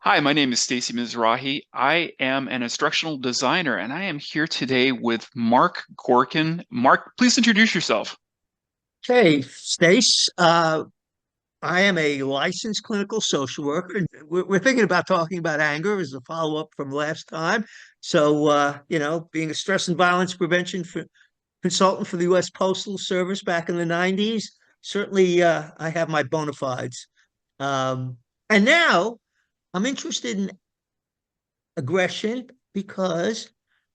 Hi, my name is Stacy Mizrahi. I am an instructional designer, and I am here today with Mark Gorkin. Mark, please introduce yourself. Hey, Stace. I am a licensed clinical social worker. And we're thinking about talking about anger as a follow-up from last time. So, being a stress and violence prevention consultant for the U.S. Postal Service back in the 90s, certainly I have my bona fides. And now I'm interested in aggression because,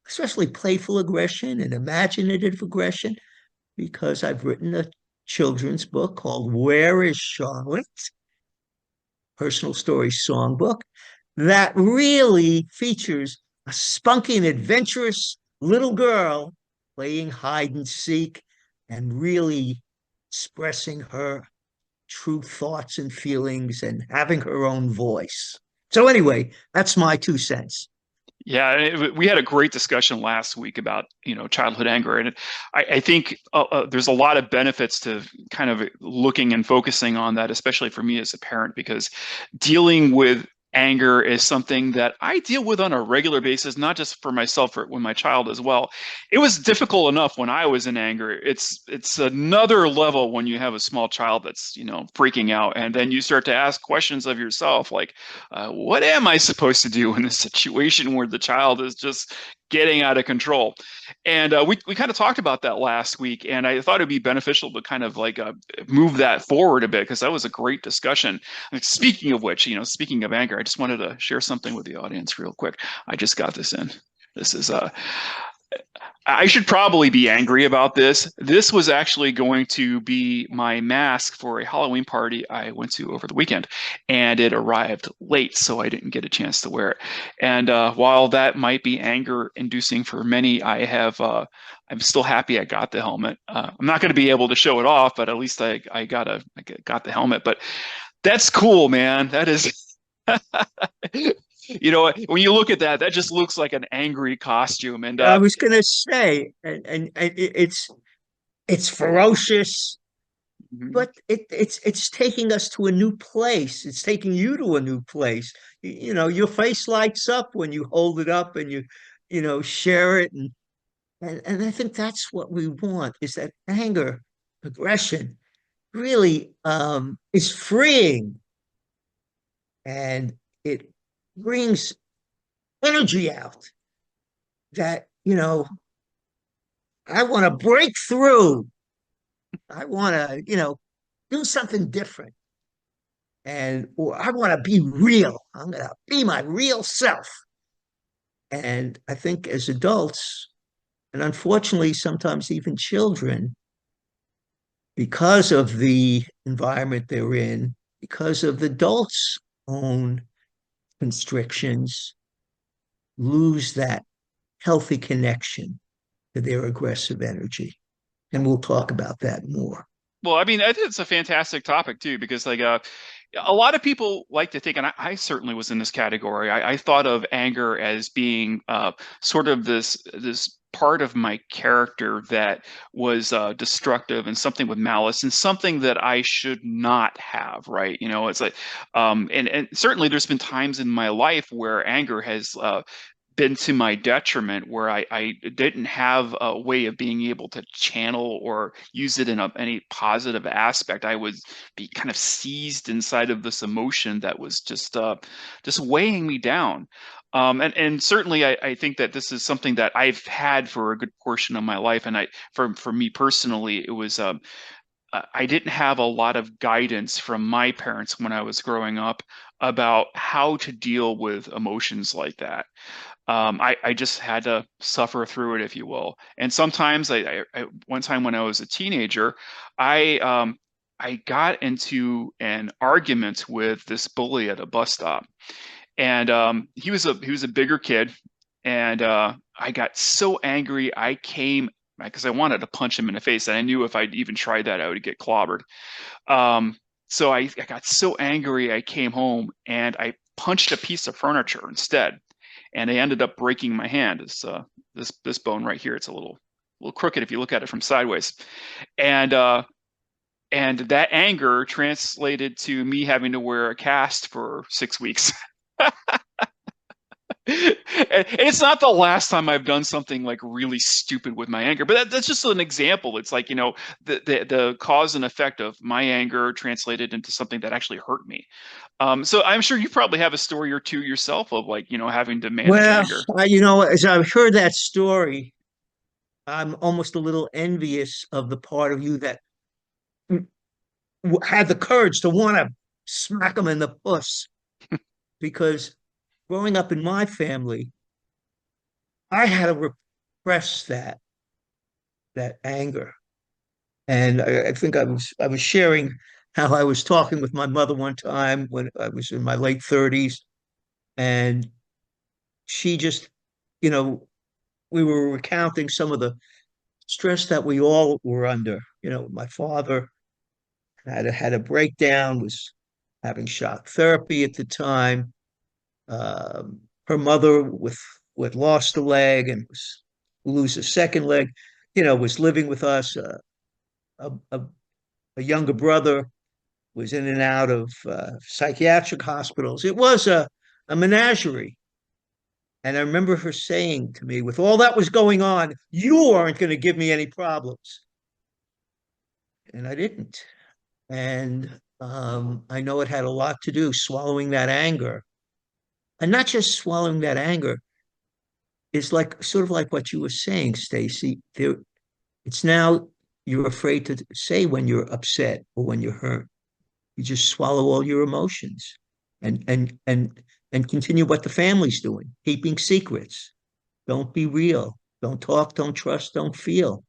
especially playful aggression and imaginative aggression, because I've written a children's book called Where is Charlotte? Personal Story Songbook that really features a spunky and adventurous little girl playing hide and seek and really expressing her true thoughts and feelings and having her own voice. So, anyway, that's my 2 cents. Yeah, we had a great discussion last week about, childhood anger, and I think there's a lot of benefits to kind of looking and focusing on that, especially for me as a parent, because dealing with anger is something that I deal with on a regular basis, not just for myself, but with my child as well. It was difficult enough when I was in anger. It's another level when you have a small child that's, freaking out, and then you start to ask questions of yourself, like, what am I supposed to do in this situation where the child is just getting out of control? And we kind of talked about that last week, and I thought it'd be beneficial to kind of like move that forward a bit because that was a great discussion. Like, speaking of which, speaking of anger, I just wanted to share something with the audience real quick. I just got this in. This is I should probably be angry about this. This was actually going to be my mask for a Halloween party I went to over the weekend, and it arrived late, so I didn't get a chance to wear it. And while that might be anger-inducing for many, I'm still happy I got the helmet. I'm not going to be able to show it off, but at least I got the helmet. But that's cool, man. That is. When you look at that, that just looks like an angry costume. And I was going to say, and it's ferocious, mhm. but it's taking us to a new place. It's taking you to a new place. Your face lights up when you hold it up and you share it, and I think that's what we want is that anger, aggression really is freeing, and it brings energy out that I want to break through. I want to do something different. Or I want to be real. I'm going to be my real self. And I think as adults, and unfortunately, sometimes even children, because of the environment they're in, because of the adults' own constrictions, lose that healthy connection to their aggressive energy. And we'll talk about that more. Well, I mean, I think it's a fantastic topic too, because like a lot of people like to think, and I certainly was in this category. I thought of anger as being sort of this part of my character that was destructive and something with malice and something that I should not have, right? It's like, and certainly there's been times in my life where anger has been to my detriment where I didn't have a way of being able to channel or use it in any positive aspect. I would be kind of seized inside of this emotion that was just weighing me down. And certainly I think that this is something that I've had for a good portion of my life. And for me personally, it was I didn't have a lot of guidance from my parents when I was growing up about how to deal with emotions like that. I just had to suffer through it, if you will. And sometimes one time when I was a teenager, I got into an argument with this bully at a bus stop, and he was a bigger kid, and I got so angry. I came because I wanted to punch him in the face, and I knew if I'd even tried that, I would get clobbered. Um, so I got so angry, I came home and I punched a piece of furniture instead, and I ended up breaking my hand. This bone right here. It's a little crooked if you look at it from sideways, and and that anger translated to me having to wear a cast for 6 weeks. And it's not the last time I've done something like really stupid with my anger, but that's just an example. It's like, the cause and effect of my anger translated into something that actually hurt me. So I'm sure you probably have a story or two yourself of like, having to manage Well, anger. as I've heard that story, I'm almost a little envious of the part of you that had the courage to want to smack them in the puss. Because growing up in my family, I had to repress that anger. And I think I was sharing how I was talking with my mother one time when I was in my late 30s, and she just, you know, we were recounting some of the stress that we all were under. My father had a breakdown, was having shock therapy at the time. Her mother with lost a leg and was lose a second leg, was living with us. A, a, a younger brother was in and out of psychiatric hospitals. It was a menagerie. And I remember her saying to me, with all that was going on, you aren't going to give me any problems. And I didn't. And I know it had a lot to do swallowing that anger. And not just swallowing that anger, it's like sort of like what you were saying, Stacy. It's now you're afraid to say when you're upset or when you're hurt. You just swallow all your emotions and continue what the family's doing, keeping secrets. Don't be real. Don't talk, don't trust, don't feel.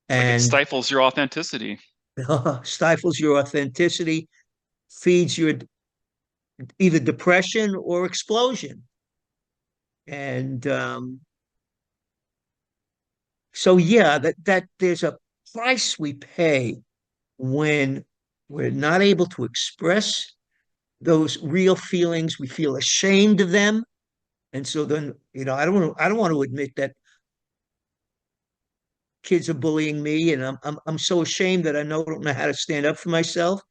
Like it And stifles your authenticity. stifles your authenticity, feeds your either depression or explosion. And so yeah, that there's a price we pay when we're not able to express those real feelings. We feel ashamed of them. And so then, I don't want to admit that kids are bullying me, and I'm so ashamed that I don't know how to stand up for myself.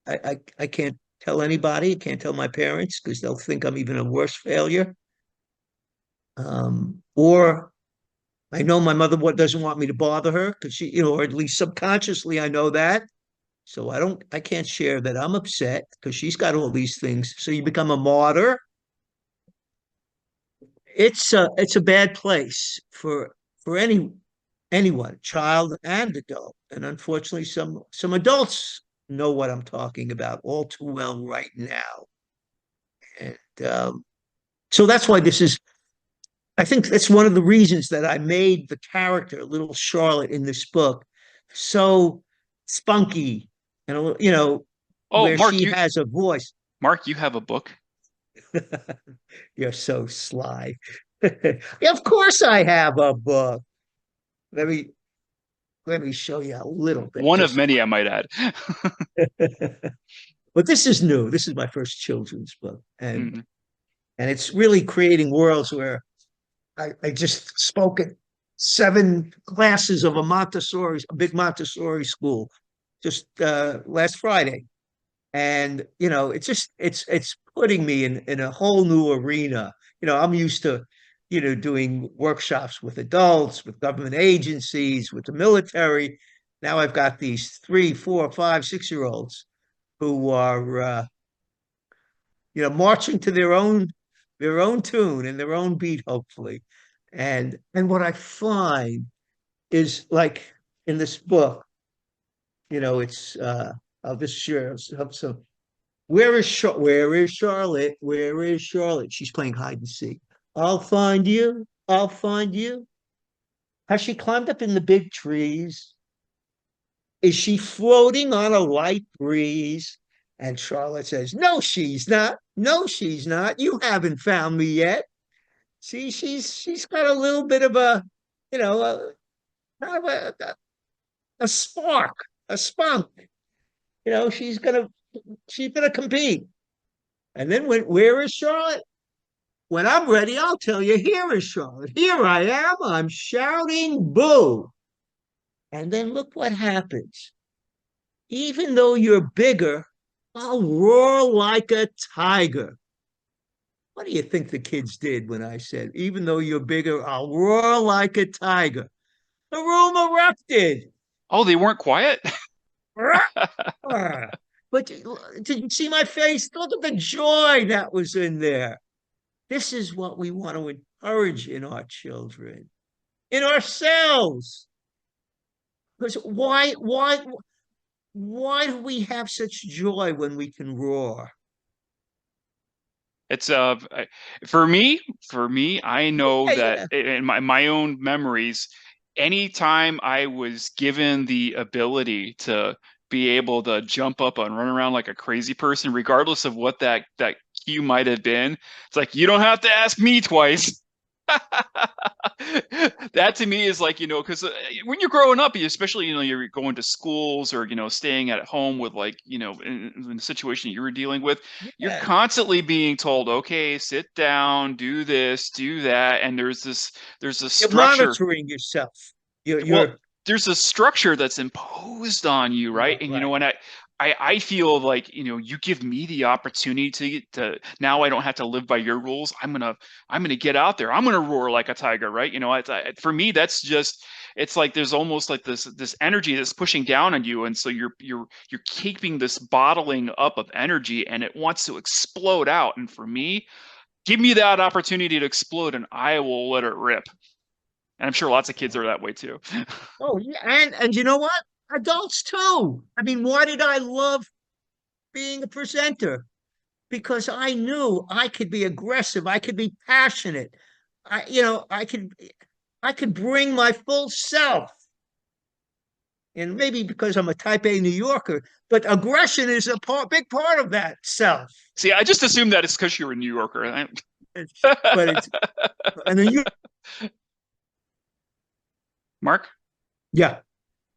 I can't tell anybody. I can't tell my parents because they'll think I'm even a worse failure. Or I know my mother doesn't want me to bother her because or at least subconsciously I know that. So I can't share that I'm upset because she's got all these things. So you become a martyr. It's a bad place for anyone, child and adult. And unfortunately, some adults know what I'm talking about all too well right now. And so that's why I think that's one of the reasons that I made the character, little Charlotte, in this book so spunky and, Oh, where she has a voice. Mark, you have a book. You're so sly. Of course I have a book. Let me let me show you a little bit. One of Just many, I might add. but this is new. This is my first children's book. And Mhm. and it's really creating worlds where I just spoke at 7 classes of a big Montessori school just last Friday. And it's putting me in a whole new arena. I'm used to doing workshops with adults, with government agencies, with the military. Now I've got these 3, 4, 5, 6-year-olds who are marching to their own tune and their own beat, hopefully. And what I find is, like, in this book, it's I'll just share some. Where is Charlotte? Where is Charlotte? She's playing hide and seek. I'll find you. I'll find you. Has she climbed up in the big trees? Is she floating on a light breeze? And Charlotte says, no, she's not. No, she's not. You haven't found me yet. See, she's got a little bit of you know, a, kind of a spark, a spunk. She's gonna compete. And then where is Charlotte? When I'm ready, I'll tell you, here is Charlotte. Here I am. I'm shouting boo. And then look what happens. Even though you're bigger, I'll roar like a tiger. What do you think the kids did when I said, even though you're bigger, I'll roar like a tiger? The room erupted. Oh, they weren't quiet? But did you see my face? Look at the joy that was in there. This is what we want to encourage in our children, in ourselves. Because why do we have such joy when we can roar? It's for me, I know Yeah, that yeah. in my own memories, anytime I was given the ability to be able to jump up and run around like a crazy person, regardless of what that cue might have been, it's like you don't have to ask me twice. That to me is like, because when you're growing up, you especially, you're going to schools or, staying at home with like, in the situation you were dealing with, you're Yeah. constantly being told, okay, sit down, do this, do that. And there's this You're structure. monitoring yourself. Well, You're there's a structure that's imposed on you, right? And right. when I feel like, you give me the opportunity to now I don't have to live by your rules. I'm gonna get out there. I'm gonna roar like a tiger, right? For me, that's just it's like there's almost like this energy that's pushing down on you, and so you're keeping this bottling up of energy, and it wants to explode out. And for me, give me that opportunity to explode, and I will let it rip. And I'm sure lots of kids are that way too. Oh yeah, and you know what? Adults too. I mean, why did I love being a presenter? Because I knew I could be aggressive, I could be passionate. I could bring my full self. And maybe because I'm a type A New Yorker, but aggression is big part of that self. See, I just assumed that it's because you're a New Yorker. It's, but it's and then you Mark? yeah,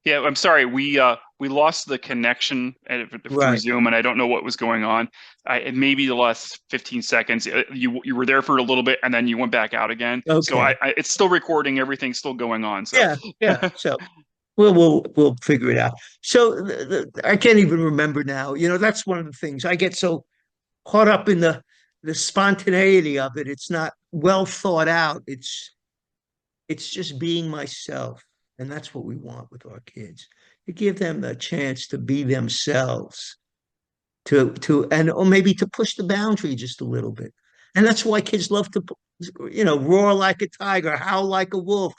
Yeah, I'm sorry. We lost the connection through right. Zoom, and I don't know what was going on. Maybe the last 15 seconds. You were there for a little bit, and then you went back out again. So Okay. it's still recording. Everything's still going on. So Yeah, yeah. So we'll figure it out. So I can't even remember now. That's one of the things I get so caught up in the spontaneity of it. It's not well thought out. It's just being myself, and that's what we want with our kids. To give them a chance to be themselves, and or maybe to push the boundary just a little bit. And that's why kids love to, roar like a tiger, howl like a wolf,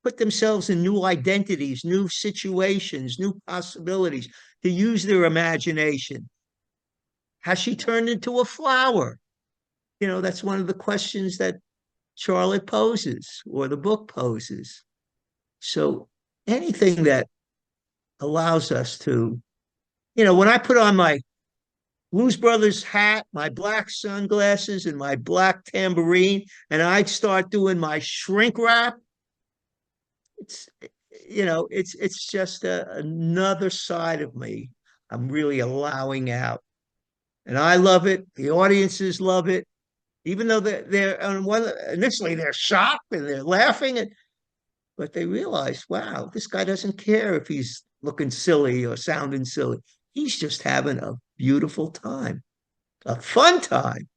put themselves in new identities, new situations, new possibilities, to use their imagination. Has she turned into a flower? That's one of the questions that Charlotte poses or the book poses. So anything that allows us to, when I put on my Blues Brothers hat, my black sunglasses, and my black tambourine, and I start doing my shrink wrap, it's it's just another side of me I'm really allowing out, and I love it. The audiences love it, even though they're on one initially they're shocked and they're laughing, but they realize, wow, this guy doesn't care if he's looking silly or sounding silly. He's just having a beautiful time, a fun time,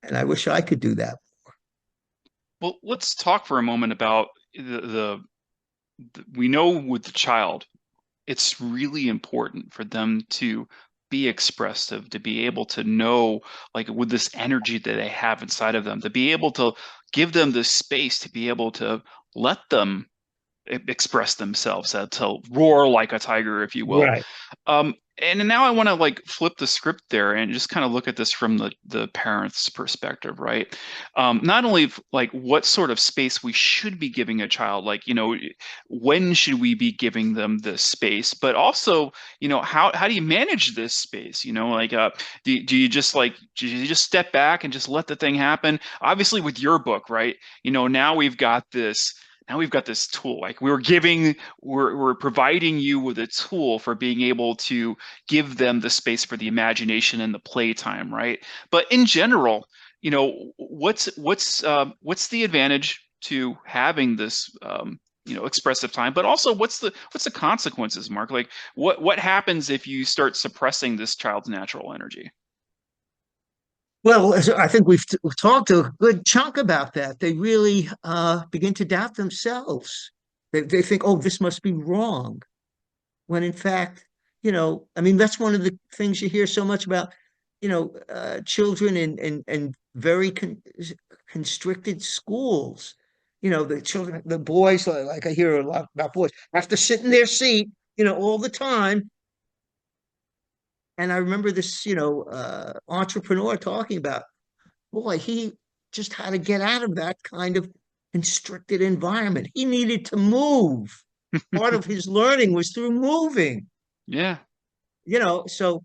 and I wish I could do that. well, let's talk for a moment about we know with the child, it's really important for them to be expressive, to be able to know, like with this energy that they have inside of them, to be able to give them the space to be able to let them express themselves, to roar like a tiger, if you will. Right. And now I want to like flip the script there and just kind of look at this from the parent's perspective, right? Not only like what sort of space we should be giving a child, like when should we be giving them this space, but also how do you manage this space? Like do you just step back and just let the thing happen? Obviously, with your book, right? Now we've got this tool, like we're providing you with a tool for being able to give them the space for the imagination and the playtime, right? But in general, what's the advantage to having this expressive time, but also what's the consequences, Mark? Like what happens if you start suppressing this child's natural energy? Well, I think we've talked a good chunk about that. They really begin to doubt themselves. They think, oh, this must be wrong. When in fact, I mean, that's one of the things you hear so much about, children in very constricted schools. The children, the boys, like I hear a lot about boys, have to sit in their seat, all the time. And I remember this, entrepreneur talking about, boy, he just had to get out of that kind of constricted environment. He needed to move. Part of his learning was through moving, Yeah. you know. So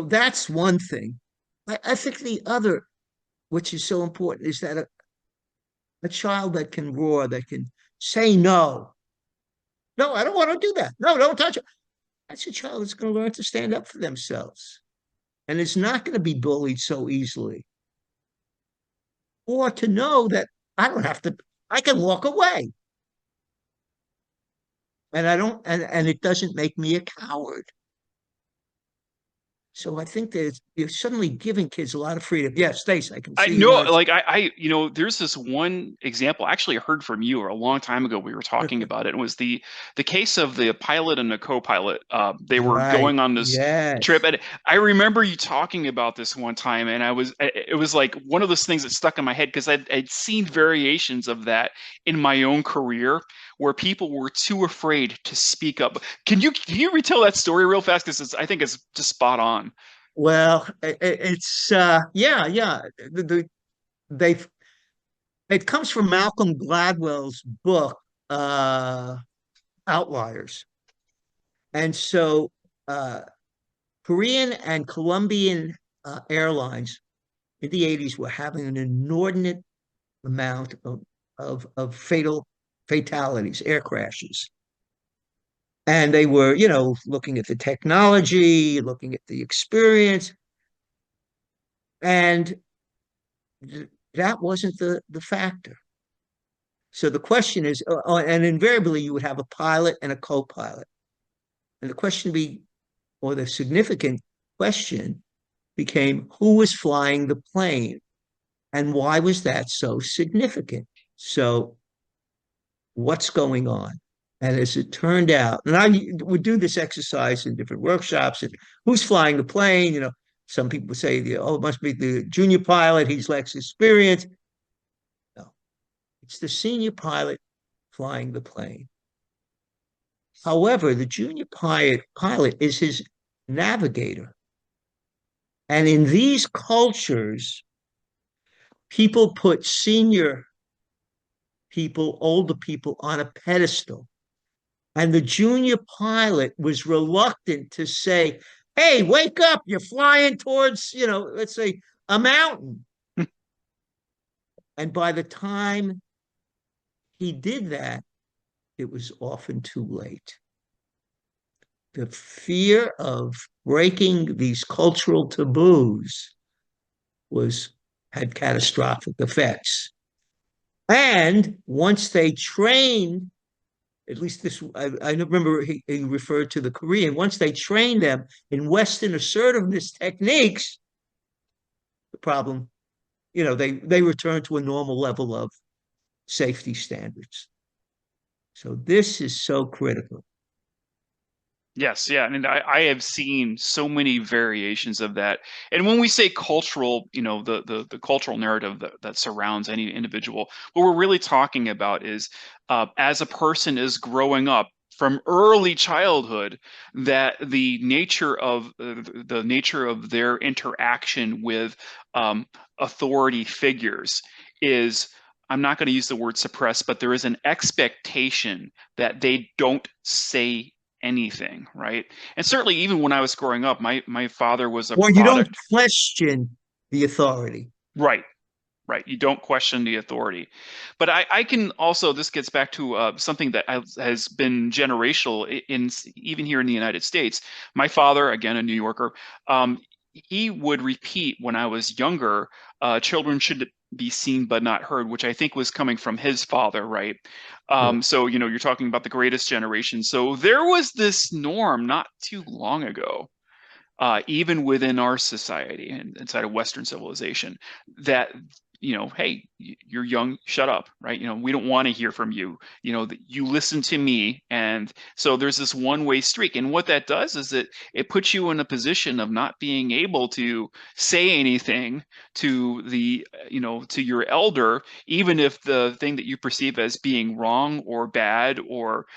that's one thing. I think the other, which is so important, is that a child that can roar, that can say no. No, I don't want to do that. No, don't touch it. That's a child that's going to learn to stand up for themselves and is not going to be bullied so easily. Or to know that I don't have to, I can walk away. And I don't, and it doesn't make me a coward. So I think that you're suddenly giving kids a lot of freedom. Yeah, Stace, I can I see you know, want like there's this one example. Actually, I heard from you or a long time ago. We were talking to. about it. It was the case of the pilot and the co-pilot. They were Right. going on this trip, Yes. and I remember you talking about this one time, and it was like one of those things that stuck in my head because I'd seen variations of that in my own career where people were too afraid to speak up. Can you retell that story real fast? Because I think it's just spot on. Well, it's yeah, yeah. They've it comes from Malcolm Gladwell's book, uh, Outliers. And so uh Korean and Colombian airlines in the 80s were having an inordinate amount of fatalities, air crashes. And they were, looking at the technology, looking at the experience, and that wasn't the factor. So the question is, and invariably you would have a pilot and a co-pilot. And the question be, or the significant question became, who was flying the plane and why was that so significant? So what's going on? And as it turned out, and I would do this exercise in different workshops, and who's flying the plane? Some people say, oh, it must be the junior pilot. He's less experienced. No, it's the senior pilot flying the plane. However, the junior pilot is his navigator. And in these cultures, people put senior people, older people on a pedestal. And the junior pilot was reluctant to say, hey, wake up, you're flying towards, let's say a mountain. And by the time he did that, it was often too late. The fear of breaking these cultural taboos was had catastrophic effects. And once they trained, at least this, I remember he referred to the Korean, once they trained them in Western assertiveness techniques, the problem, they returned to a normal level of safety standards. So this is so critical. Yes, yeah, and I have seen so many variations of that. And when we say cultural, the cultural narrative that surrounds any individual, what we're really talking about is as a person is growing up from early childhood, that the nature of their interaction with authority figures is. I'm not going to use the word suppress, but there is an expectation that they don't say anything, right? And certainly, even when I was growing up, my father was a Or you don't product, question the authority. right? Right. You don't question the authority. But I can also, this gets back to something that has been generational even here in the United States. My father, again, a New Yorker, he would repeat when I was younger, children be seen but not heard, which I think was coming from his father, right? Yeah. So, you're talking about the greatest generation. So there was this norm not too long ago, even within our society and inside of Western civilization, that hey, you're young, shut up, right? We don't want to hear from you. That you listen to me, and so there's this one-way streak, and what that does is it puts you in a position of not being able to say anything to to your elder, even if the thing that you perceive as being wrong or bad or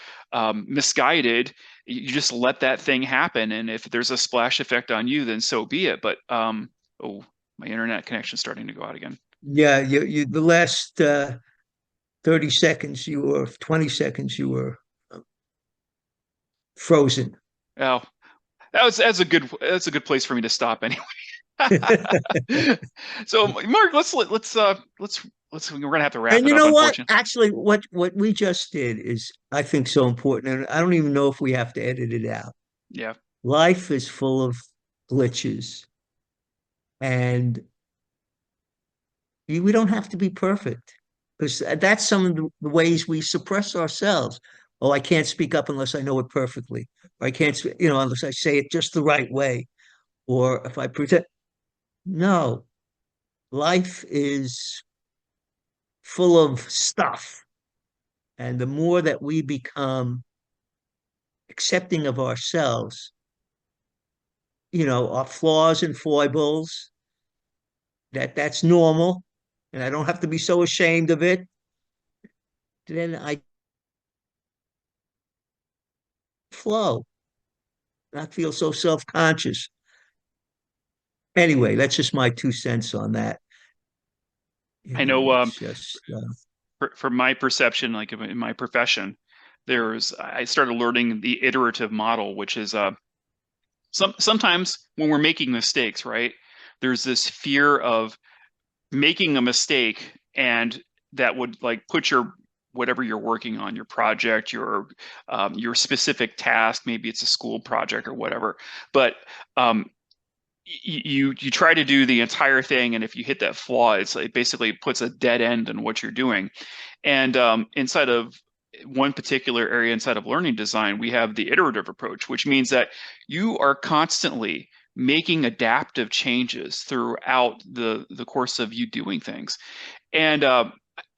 misguided, you just let that thing happen, and if there's a splash effect on you, then so be it. But oh, my internet connection's starting to go out again. Yeah, the last 30 seconds you were 20 seconds you were frozen. Oh, that's a good place for me to stop anyway. So Mark, let's we're gonna have to wrap And it you up, know what? unfortunately. Actually, what we just did is, I think, so important, and I don't even know if we have to edit it out. Yeah, Life is full of glitches, and we don't have to be perfect, because that's some of the ways we suppress ourselves. Oh, I can't speak up unless I know it perfectly, or I can't, unless I say it just the right way, or if I pretend. No, life is full of stuff, and the more that we become accepting of ourselves, our flaws and foibles, that's normal, and I don't have to be so ashamed of it, then I flow, not feel so self-conscious. Anyway, that's just my 2 cents on that. I know. It's just For my perception, like in my profession, I started learning the iterative model, which is sometimes when we're making mistakes, right? There's this fear of making a mistake, and that would like put your whatever you're working on, your project, your specific task, maybe it's a school project or whatever, but um, you try to do the entire thing, and if you hit that flaw, it basically puts a dead end in what you're doing. And inside of one particular area inside of learning design, we have the iterative approach, which means that you are constantly making adaptive changes throughout the course of you doing things. And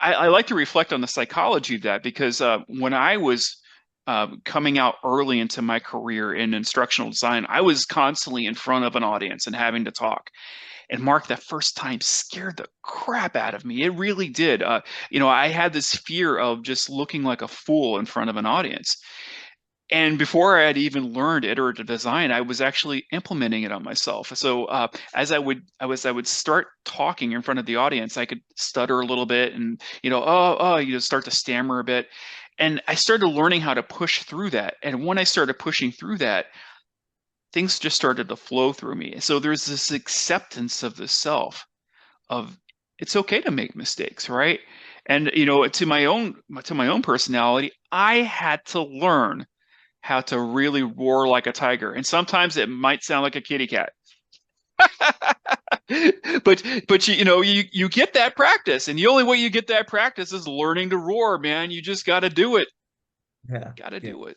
I like to reflect on the psychology of that, because when I was coming out early into my career in instructional design, I was constantly in front of an audience and having to talk. And Mark, that first time scared the crap out of me. It really did. I had this fear of just looking like a fool in front of an audience. And before I had even learned iterative design, I was actually implementing it on myself. So as I would start talking in front of the audience, I could stutter a little bit, and start to stammer a bit. And I started learning how to push through that. And when I started pushing through that, things just started to flow through me. So there's this acceptance of the self, of it's okay to make mistakes, right? And to my own personality, I had to learn how to really roar like a tiger. And sometimes it might sound like a kitty cat. but you get that practice, and the only way you get that practice is learning to roar, man. You just got to do it. yeah, Got to yeah, do it.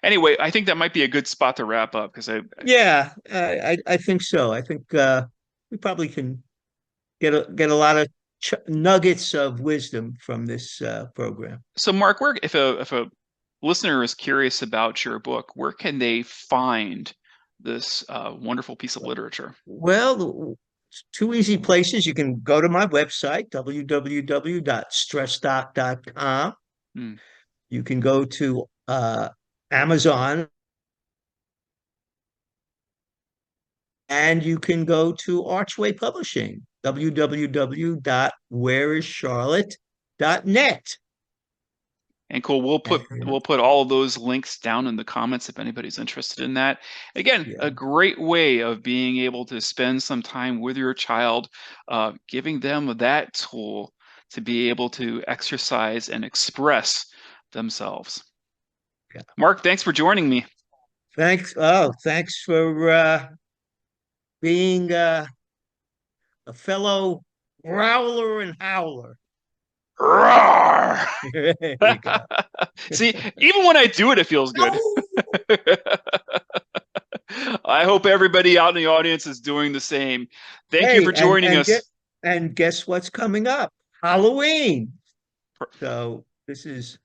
Anyway, I think that might be a good spot to wrap up, because yeah. I think so. I think we probably can get a lot of nuggets of wisdom from this program. so Mark, where if a listener is curious about your book, where can they find this wonderful piece of literature? Well, two easy places. You can go to my website, www.stressdoc.com. Hmm. You can go to Amazon, and you can go to Archway Publishing, www.whereischarlotte.net. And cool. We'll put And we'll put all of those links down in the comments if anybody's interested in that. Again, a yeah, great way of being able to spend some time with your child, giving them that tool to be able to exercise and express themselves. yeah. Mark, thanks for joining me. Thanks. Oh, thanks for being a fellow Growler and howler. Roar! There you go. See, even when I do it, it feels good. I hope everybody out in the audience is doing the same. Thank you Hey, for joining and us. guess what's coming up? Halloween. So this is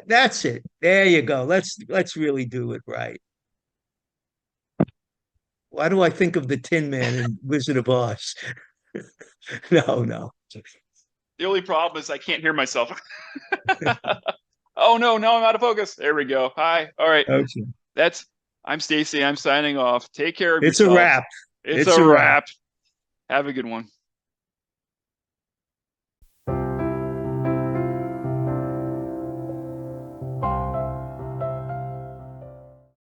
that's it. There you go. Let's really do it right. Why do I think of the Tin Man in Wizard of Oz? No, no. The only problem is I can't hear myself. Oh no, now I'm out of focus. There we go. Hi. All right. Okay. That's I'm Stacy. I'm signing off. Take care of It's a yourselves. wrap. It's It's a a wrap. wrap. Have a good one.